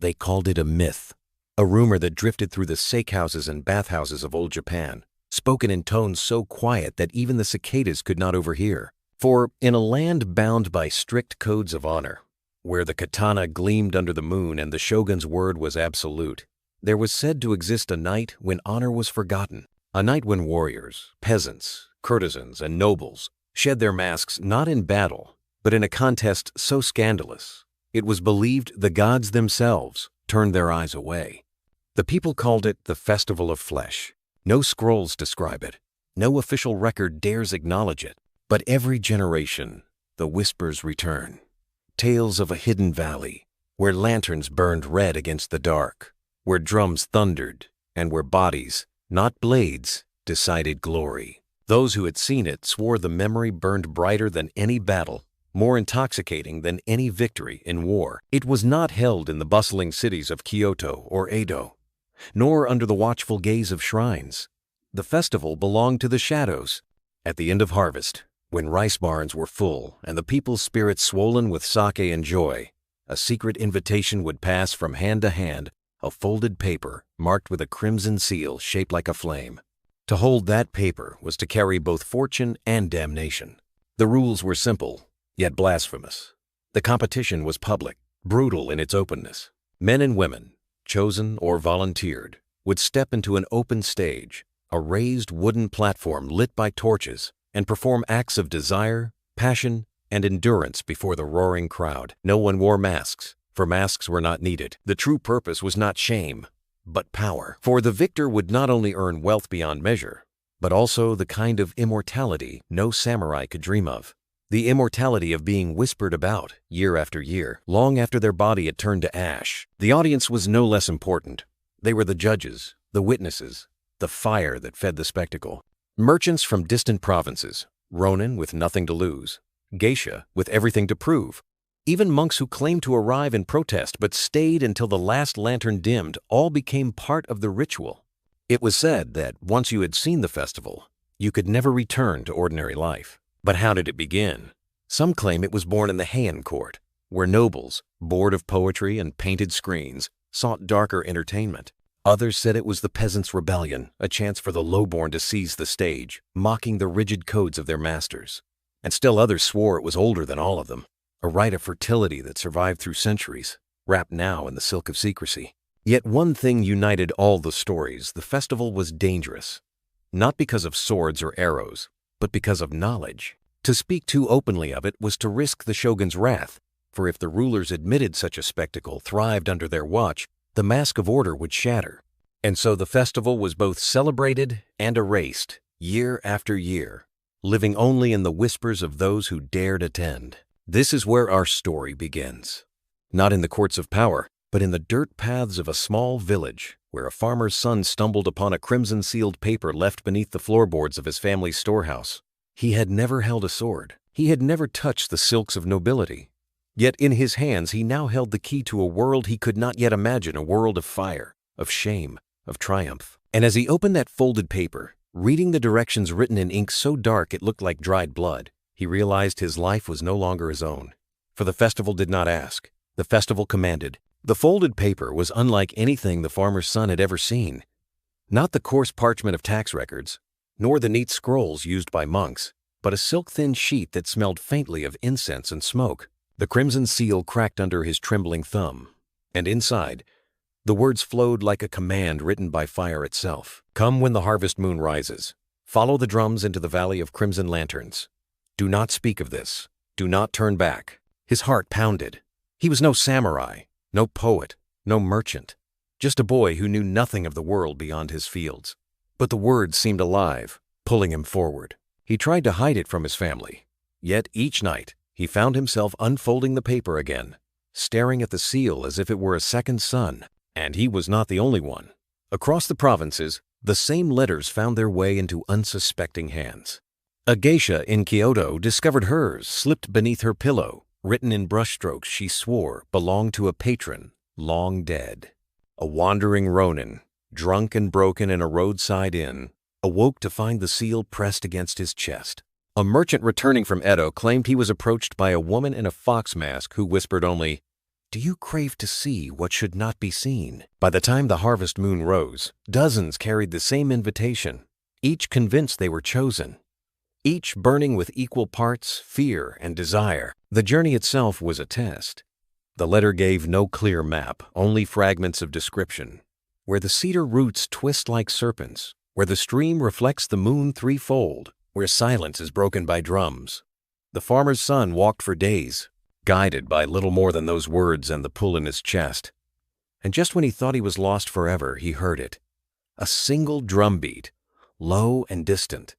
They called it a myth, a rumor that drifted through the steakhouses and bathhouses of old Japan, spoken in tones so quiet that even the cicadas could not overhear. For in a land bound by strict codes of honor, where the katana gleamed under the moon and the shogun's word was absolute, there was said to exist a night when honor was forgotten, a night when warriors, peasants, courtesans, and nobles shed their masks not in battle, but in a contest so scandalous, it was believed the gods themselves turned their eyes away. The people called it the Festival of Flesh. No scrolls describe it. No official record dares acknowledge it. But every generation, the whispers return. Tales of a hidden valley, where lanterns burned red against the dark, where drums thundered, and where bodies, not blades, decided glory. Those who had seen it swore the memory burned brighter than any battle, more intoxicating than any victory in war. It was not held in the bustling cities of Kyoto or Edo, nor under the watchful gaze of shrines. The festival belonged to the shadows. At the end of harvest, when rice barns were full and the people's spirits swollen with sake and joy, a secret invitation would pass from hand to hand, a folded paper marked with a crimson seal shaped like a flame. To hold that paper was to carry both fortune and damnation. The rules were simple, yet blasphemous. The competition was public, brutal in its openness. Men and women, chosen or volunteered, would step into an open stage, a raised wooden platform lit by torches, and perform acts of desire, passion, and endurance before the roaring crowd. No one wore masks, for masks were not needed. The true purpose was not shame, but power. For the victor would not only earn wealth beyond measure, but also the kind of immortality no samurai could dream of. The immortality of being whispered about year after year, long after their body had turned to ash. The audience was no less important. They were the judges, the witnesses, the fire that fed the spectacle. Merchants from distant provinces, ronin with nothing to lose, geisha with everything to prove, even monks who claimed to arrive in protest but stayed until the last lantern dimmed, all became part of the ritual. It was said that once you had seen the festival, you could never return to ordinary life. But how did it begin? Some claim it was born in the Heian court, where nobles, bored of poetry and painted screens, sought darker entertainment. Others said it was the peasants' rebellion, a chance for the lowborn to seize the stage, mocking the rigid codes of their masters. And still others swore it was older than all of them, a rite of fertility that survived through centuries, wrapped now in the silk of secrecy. Yet one thing united all the stories: the festival was dangerous, not because of swords or arrows, but because of knowledge. To speak too openly of it was to risk the shogun's wrath, for if the rulers admitted such a spectacle thrived under their watch, the mask of order would shatter. And so the festival was both celebrated and erased, year after year, living only in the whispers of those who dared attend. This is where our story begins. Not in the courts of power, but in the dirt paths of a small village, where a farmer's son stumbled upon a crimson-sealed paper left beneath the floorboards of his family's storehouse. He had never held a sword. He had never touched the silks of nobility. Yet in his hands he now held the key to a world he could not yet imagine, a world of fire, of shame, of triumph. And as he opened that folded paper, reading the directions written in ink so dark it looked like dried blood, he realized his life was no longer his own. For the festival did not ask. The festival commanded. The folded paper was unlike anything the farmer's son had ever seen. Not the coarse parchment of tax records, nor the neat scrolls used by monks, but a silk-thin sheet that smelled faintly of incense and smoke. The crimson seal cracked under his trembling thumb, and inside, the words flowed like a command written by fire itself. Come when the harvest moon rises. Follow the drums into the valley of crimson lanterns. Do not speak of this. Do not turn back. His heart pounded. He was no samurai, no poet, no merchant, just a boy who knew nothing of the world beyond his fields. But the words seemed alive, pulling him forward. He tried to hide it from his family, yet each night he found himself unfolding the paper again, staring at the seal as if it were a second son. And he was not the only one. Across the provinces, the same letters found their way into unsuspecting hands. A geisha in Kyoto discovered hers slipped beneath her pillow, written in brushstrokes she swore belonged to a patron long dead. A wandering ronin, drunk and broken in a roadside inn, awoke to find the seal pressed against his chest. A merchant returning from Edo claimed he was approached by a woman in a fox mask who whispered only, Do you crave to see what should not be seen? By the time the harvest moon rose, dozens carried the same invitation, each convinced they were chosen, each burning with equal parts fear and desire. The journey itself was a test. The letter gave no clear map, only fragments of description. Where the cedar roots twist like serpents, where the stream reflects the moon threefold, where silence is broken by drums. The farmer's son walked for days, guided by little more than those words and the pull in his chest. And just when he thought he was lost forever, he heard it. A single drumbeat, low and distant,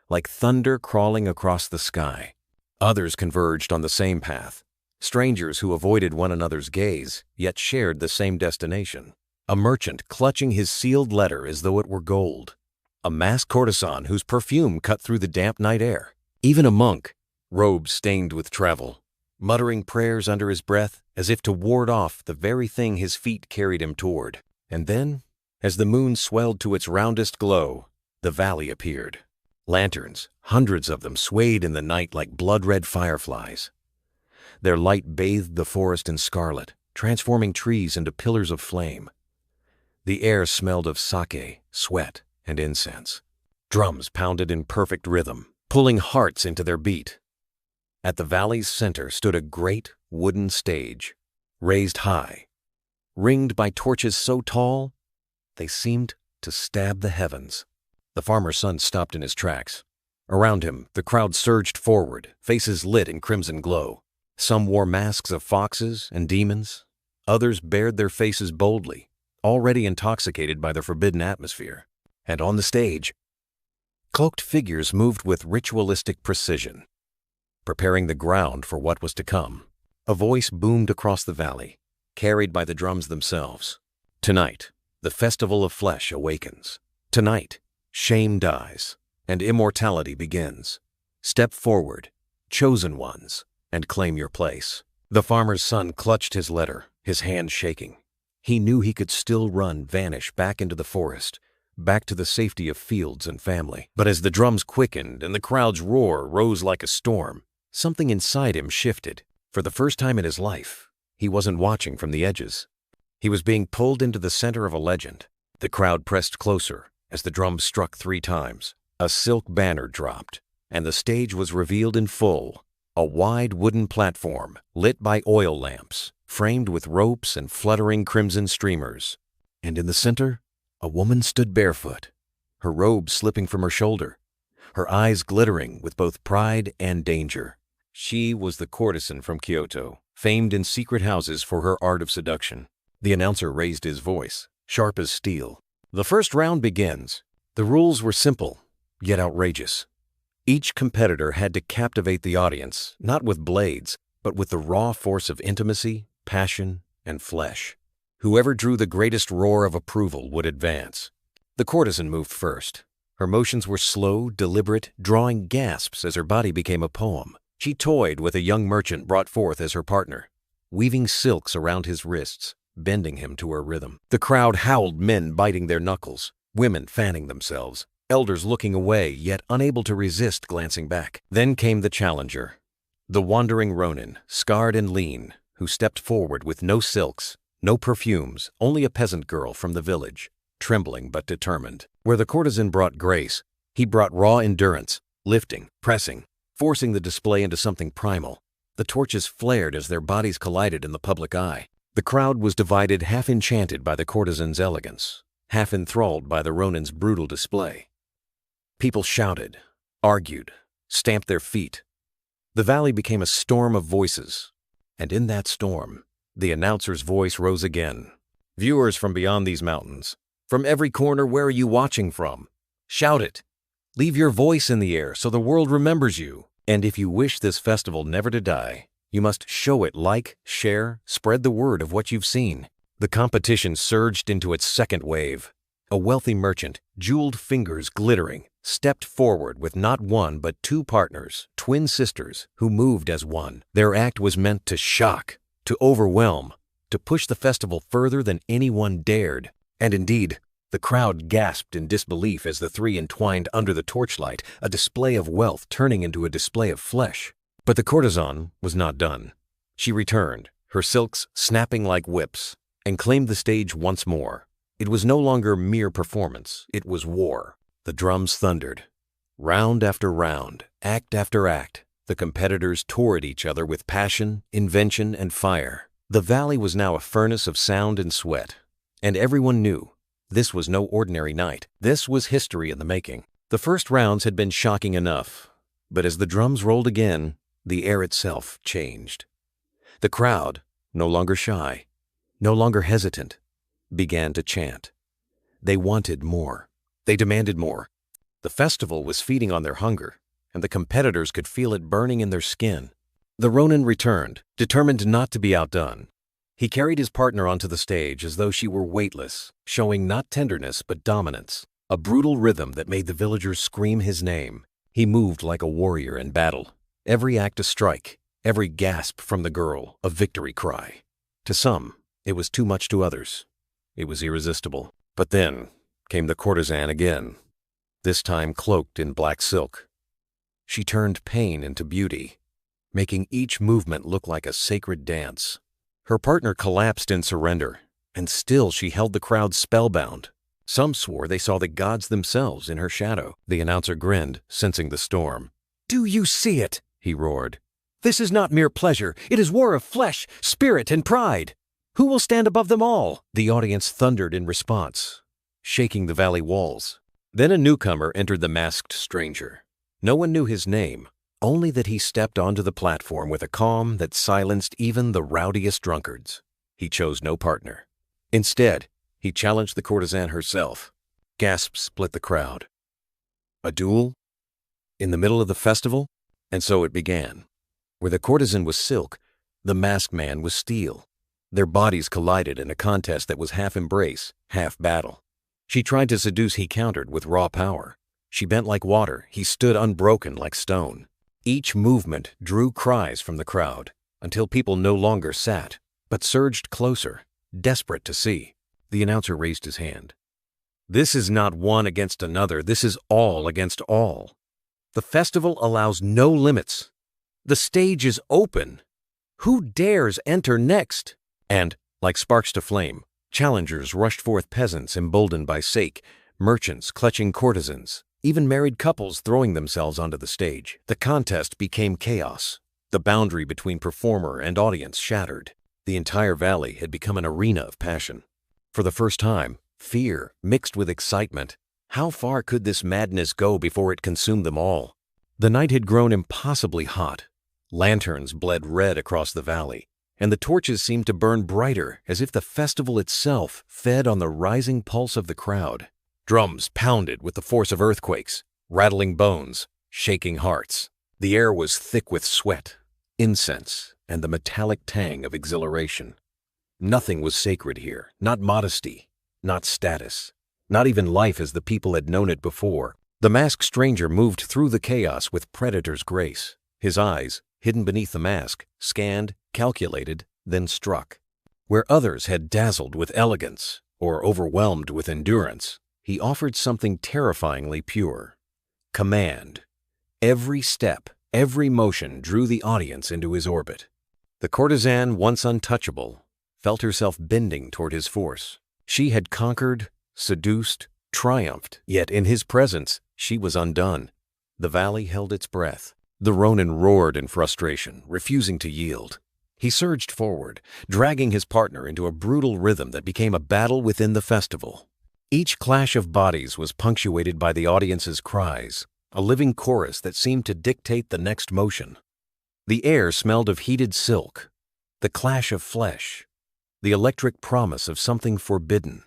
like thunder crawling across the sky. Others converged on the same path, strangers who avoided one another's gaze, yet shared the same destination. A merchant clutching his sealed letter as though it were gold. A masked courtesan whose perfume cut through the damp night air. Even a monk, robes stained with travel, muttering prayers under his breath as if to ward off the very thing his feet carried him toward. And then, as the moon swelled to its roundest glow, the valley appeared. Lanterns, hundreds of them, swayed in the night like blood-red fireflies. Their light bathed the forest in scarlet, transforming trees into pillars of flame. The air smelled of sake, sweat, and incense. Drums pounded in perfect rhythm, pulling hearts into their beat. At the valley's center stood a great wooden stage, raised high, ringed by torches so tall they seemed to stab the heavens. The farmer's son stopped in his tracks. Around him, the crowd surged forward, faces lit in crimson glow. Some wore masks of foxes and demons. Others bared their faces boldly, already intoxicated by the forbidden atmosphere. And on the stage, cloaked figures moved with ritualistic precision, preparing the ground for what was to come. A voice boomed across the valley, carried by the drums themselves. Tonight, the festival of flesh awakens. Tonight, shame dies, and immortality begins. Step forward, chosen ones, and claim your place. The farmer's son clutched his letter, his hand shaking. He knew he could still run, vanish back into the forest, back to the safety of fields and family. But as the drums quickened and the crowd's roar rose like a storm, something inside him shifted. For the first time in his life, he wasn't watching from the edges. He was being pulled into the center of a legend. The crowd pressed closer as the drums struck 3 times. A silk banner dropped, and the stage was revealed in full. A wide wooden platform, lit by oil lamps, framed with ropes and fluttering crimson streamers. And in the center, a woman stood barefoot, her robe slipping from her shoulder, her eyes glittering with both pride and danger. She was the courtesan from Kyoto, famed in secret houses for her art of seduction. The announcer raised his voice, sharp as steel. The first round begins. The rules were simple, yet outrageous. Each competitor had to captivate the audience, not with blades, but with the raw force of intimacy, passion, and flesh. Whoever drew the greatest roar of approval would advance. The courtesan moved first. Her motions were slow, deliberate, drawing gasps as her body became a poem. She toyed with a young merchant brought forth as her partner, weaving silks around his wrists, bending him to her rhythm. The crowd howled, men biting their knuckles, women fanning themselves, elders looking away, yet unable to resist glancing back. Then came the challenger, the wandering ronin, scarred and lean, who stepped forward with no silks, no perfumes, only a peasant girl from the village, trembling but determined. Where the courtesan brought grace, he brought raw endurance, lifting, pressing, forcing the display into something primal. The torches flared as their bodies collided in the public eye. The crowd was divided, half enchanted by the courtesan's elegance, half enthralled by the ronin's brutal display. People shouted, argued, stamped their feet. The valley became a storm of voices, and in that storm, the announcer's voice rose again. Viewers from beyond these mountains, from every corner, where are you watching from? Shout it. Leave your voice in the air so the world remembers you. And if you wish this festival never to die, you must show it, like, share, spread the word of what you've seen. The competition surged into its second wave. A wealthy merchant, jeweled fingers glittering, stepped forward with not one but 2 partners, twin sisters, who moved as one. Their act was meant to shock, to overwhelm, to push the festival further than anyone dared. And indeed, the crowd gasped in disbelief as the 3 entwined under the torchlight, a display of wealth turning into a display of flesh. But the courtesan was not done. She returned, her silks snapping like whips, and claimed the stage once more. It was no longer mere performance, it was war. The drums thundered. Round after round, act after act, the competitors tore at each other with passion, invention, and fire. The valley was now a furnace of sound and sweat, and everyone knew this was no ordinary night. This was history in the making. The first rounds had been shocking enough, but as the drums rolled again, the air itself changed. The crowd, no longer shy, no longer hesitant, began to chant. They wanted more. They demanded more. The festival was feeding on their hunger, and the competitors could feel it burning in their skin. The Ronin returned, determined not to be outdone. He carried his partner onto the stage as though she were weightless, showing not tenderness but dominance, a brutal rhythm that made the villagers scream his name. He moved like a warrior in battle, every act a strike, every gasp from the girl a victory cry. To some, it was too much. To others, it was irresistible. But then came the courtesan again, this time cloaked in black silk. She turned pain into beauty, making each movement look like a sacred dance. Her partner collapsed in surrender, and still she held the crowd spellbound. Some swore they saw the gods themselves in her shadow. The announcer grinned, sensing the storm. "Do you see it?" he roared. "This is not mere pleasure. It is war of flesh, spirit, and pride. Who will stand above them all?" The audience thundered in response, shaking the valley walls. Then a newcomer entered, the masked stranger. No one knew his name, only that he stepped onto the platform with a calm that silenced even the rowdiest drunkards. He chose no partner. Instead, he challenged the courtesan herself. Gasps split the crowd. A duel? In the middle of the festival? And so it began. Where the courtesan was silk, the masked man was steel. Their bodies collided in a contest that was half embrace, half battle. She tried to seduce, he countered with raw power. She bent like water, he stood unbroken like stone. Each movement drew cries from the crowd, until people no longer sat, but surged closer, desperate to see. The announcer raised his hand. "This is not one against another, this is all against all. The festival allows no limits. The stage is open. Who dares enter next?" And, like sparks to flame, challengers rushed forth, peasants emboldened by sake, merchants clutching courtesans, even married couples throwing themselves onto the stage. The contest became chaos. The boundary between performer and audience shattered. The entire valley had become an arena of passion. For the first time, fear mixed with excitement. How far could this madness go before it consumed them all? The night had grown impossibly hot. Lanterns bled red across the valley, and the torches seemed to burn brighter, as if the festival itself fed on the rising pulse of the crowd. Drums pounded with the force of earthquakes, rattling bones, shaking hearts. The air was thick with sweat, incense, and the metallic tang of exhilaration. Nothing was sacred here, not modesty, not status, not even life as the people had known it before. The masked stranger moved through the chaos with predator's grace. His eyes, hidden beneath the mask, scanned, calculated, then struck. Where others had dazzled with elegance or overwhelmed with endurance, he offered something terrifyingly pure. Command. Every step, every motion drew the audience into his orbit. The courtesan, once untouchable, felt herself bending toward his force. She had conquered, seduced, triumphed, yet in his presence she was undone. The valley held its breath. The Ronin roared in frustration, refusing to yield. He surged forward, dragging his partner into a brutal rhythm that became a battle within the festival. Each clash of bodies was punctuated by the audience's cries, a living chorus that seemed to dictate the next motion. The air smelled of heated silk, the clash of flesh, the electric promise of something forbidden.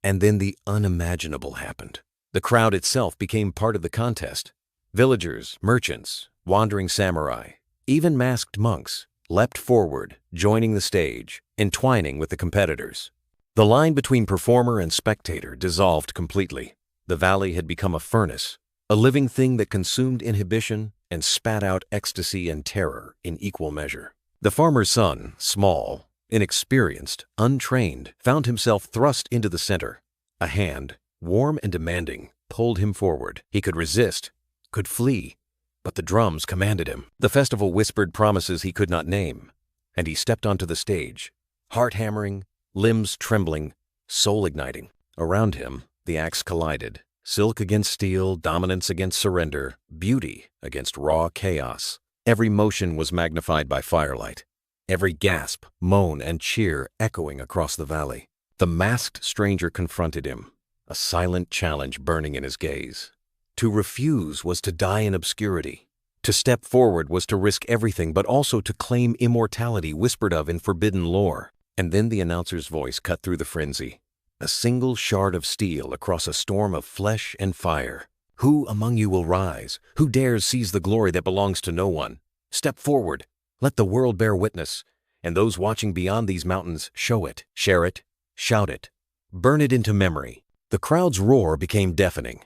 And then the unimaginable happened. The crowd itself became part of the contest. Villagers, merchants, wandering samurai, even masked monks, leapt forward, joining the stage, entwining with the competitors. The line between performer and spectator dissolved completely. The valley had become a furnace, a living thing that consumed inhibition and spat out ecstasy and terror in equal measure. The farmer's son, small, inexperienced, untrained, found himself thrust into the center. A hand, warm and demanding, pulled him forward. He could resist, could flee, but the drums commanded him. The festival whispered promises he could not name. and he stepped onto the stage, heart hammering, limbs trembling, soul igniting. Around him, the acts collided. Silk against steel, dominance against surrender, beauty against raw chaos. Every motion was magnified by firelight. Every gasp, moan, and cheer echoing across the valley. The masked stranger confronted him, a silent challenge burning in his gaze. To refuse was to die in obscurity. To step forward was to risk everything, but also to claim immortality whispered of in forbidden lore. And then the announcer's voice cut through the frenzy. A single shard of steel across a storm of flesh and fire. Who among you will rise? Who dares seize the glory that belongs to no one? Step forward. Let the world bear witness. And those watching beyond these mountains show it, share it, shout it, burn it into memory. The crowd's roar became deafening.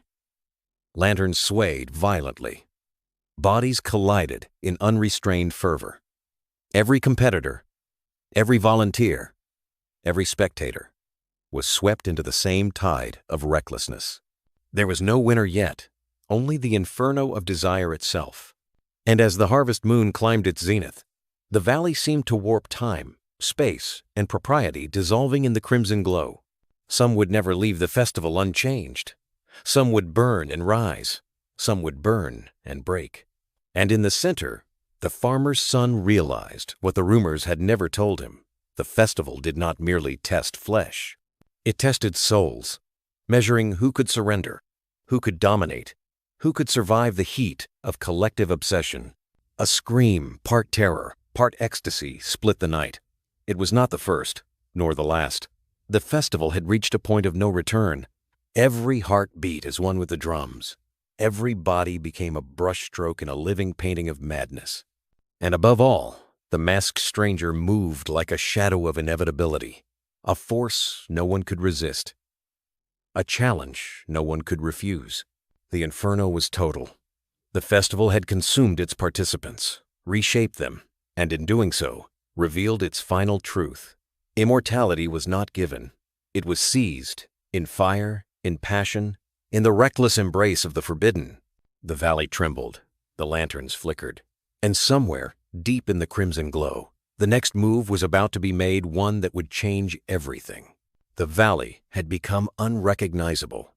Lanterns swayed violently. Bodies collided in unrestrained fervor. Every competitor, every volunteer, every spectator was swept into the same tide of recklessness. There was no winner yet, only the inferno of desire itself. And as the harvest moon climbed its zenith, the valley seemed to warp time, space, and propriety, dissolving in the crimson glow. Some would never leave the festival unchanged. Some would burn and rise. Some would burn and break. And in the center, the farmer's son realized what the rumors had never told him. The festival did not merely test flesh. It tested souls, measuring who could surrender, who could dominate, who could survive the heat of collective obsession. A scream, part terror, part ecstasy, split the night. It was not the first, nor the last. The festival had reached a point of no return. Every heart beat as one with the drums. Every body became a brushstroke in a living painting of madness. And above all, the masked stranger moved like a shadow of inevitability, a force no one could resist, a challenge no one could refuse. The inferno was total. The festival had consumed its participants, reshaped them, and in doing so, revealed its final truth. Immortality was not given. It was seized, in fire, in passion, in the reckless embrace of the forbidden. The valley trembled, the lanterns flickered, and somewhere, deep in the crimson glow, the next move was about to be made, one that would change everything. The valley had become unrecognizable.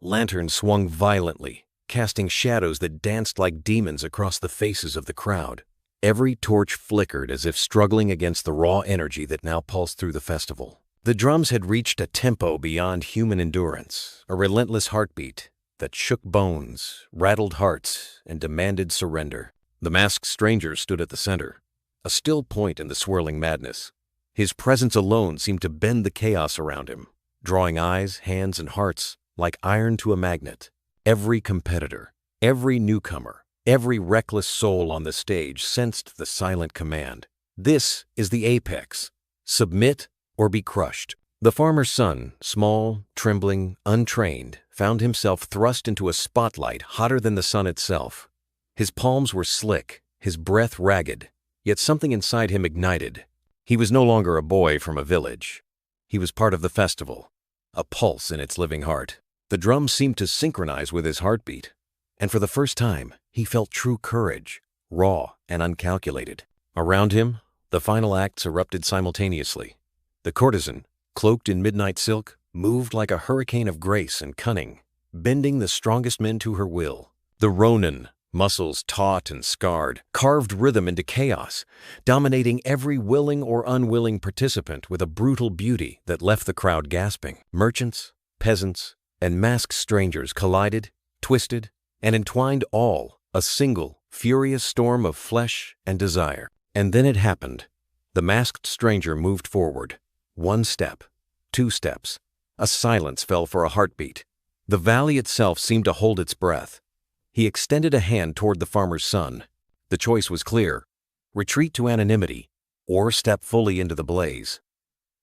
Lanterns swung violently, casting shadows that danced like demons across the faces of the crowd. Every torch flickered as if struggling against the raw energy that now pulsed through the festival. The drums had reached a tempo beyond human endurance, a relentless heartbeat that shook bones, rattled hearts, and demanded surrender. The masked stranger stood at the center, a still point in the swirling madness. His presence alone seemed to bend the chaos around him, drawing eyes, hands, and hearts like iron to a magnet. Every competitor, every newcomer, every reckless soul on the stage sensed the silent command. This is the apex. Submit or be crushed. The farmer's son, small, trembling, untrained, found himself thrust into a spotlight hotter than the sun itself. His palms were slick, his breath ragged, yet something inside him ignited. He was no longer a boy from a village. He was part of the festival, a pulse in its living heart. The drums seemed to synchronize with his heartbeat, and for the first time, he felt true courage, raw and uncalculated. Around him, the final acts erupted simultaneously. The courtesan, cloaked in midnight silk, moved like a hurricane of grace and cunning, bending the strongest men to her will. The ronin, muscles taut and scarred, carved rhythm into chaos, dominating every willing or unwilling participant with a brutal beauty that left the crowd gasping. Merchants, peasants, and masked strangers collided, twisted, and entwined, all a single, furious storm of flesh and desire. And then it happened. The masked stranger moved forward. 1 step, 2 steps. A silence fell for a heartbeat. The valley itself seemed to hold its breath. He extended a hand toward the farmer's son. The choice was clear: retreat to anonymity, or step fully into the blaze.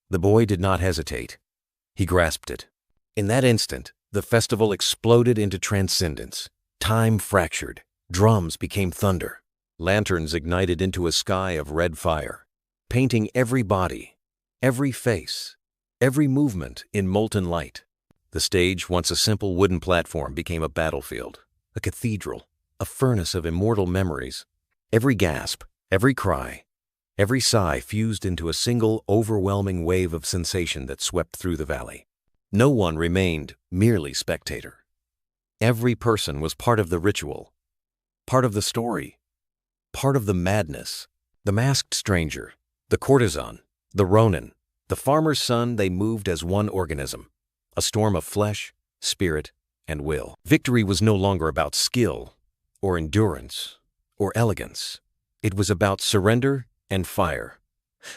The boy did not hesitate. He grasped it. In that instant, the festival exploded into transcendence. Time fractured. Drums became thunder. Lanterns ignited into a sky of red fire, painting every body, every face, every movement in molten light. The stage, once a simple wooden platform, became a battlefield, a cathedral, a furnace of immortal memories. Every gasp, every cry, Every sigh fused into a single overwhelming wave of sensation that swept through the valley. No one remained merely spectator. Every person was part of the ritual, part of the story, part of the madness. The masked stranger, the courtesan, the ronin, the farmer's son, they moved as one organism, a storm of flesh, spirit, and will. Victory was no longer about skill, or endurance, or elegance. It was about surrender and fire,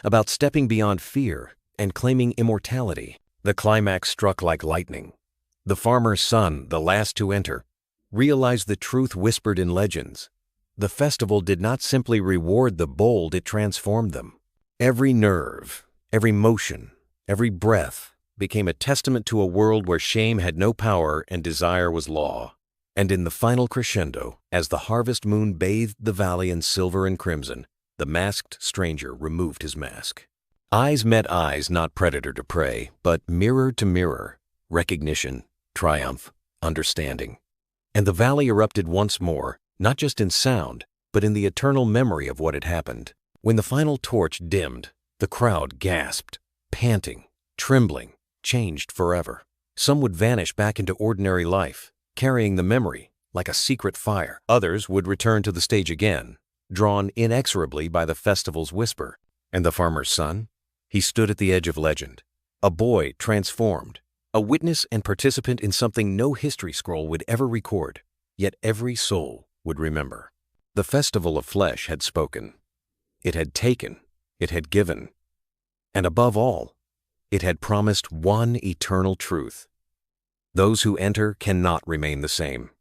about stepping beyond fear and claiming immortality. The climax struck like lightning. The farmer's son, the last to enter, realized the truth whispered in legends. The festival did not simply reward the bold, it transformed them. Every nerve, every motion, every breath became a testament to a world where shame had no power and desire was law. And in the final crescendo, as the harvest moon bathed the valley in silver and crimson, the masked stranger removed his mask. Eyes met eyes, not predator to prey, but mirror to mirror, recognition, triumph, understanding. And the valley erupted once more, not just in sound, but in the eternal memory of what had happened. When the final torch dimmed, the crowd gasped, panting, trembling, changed forever. Some would vanish back into ordinary life, carrying the memory like a secret fire. Others would return to the stage again, drawn inexorably by the festival's whisper. And the farmer's son? He stood at the edge of legend, a boy transformed, a witness and participant in something no history scroll would ever record, yet every soul would remember. The festival of flesh had spoken. It had taken, it had given, and above all, it had promised one eternal truth. Those who enter cannot remain the same.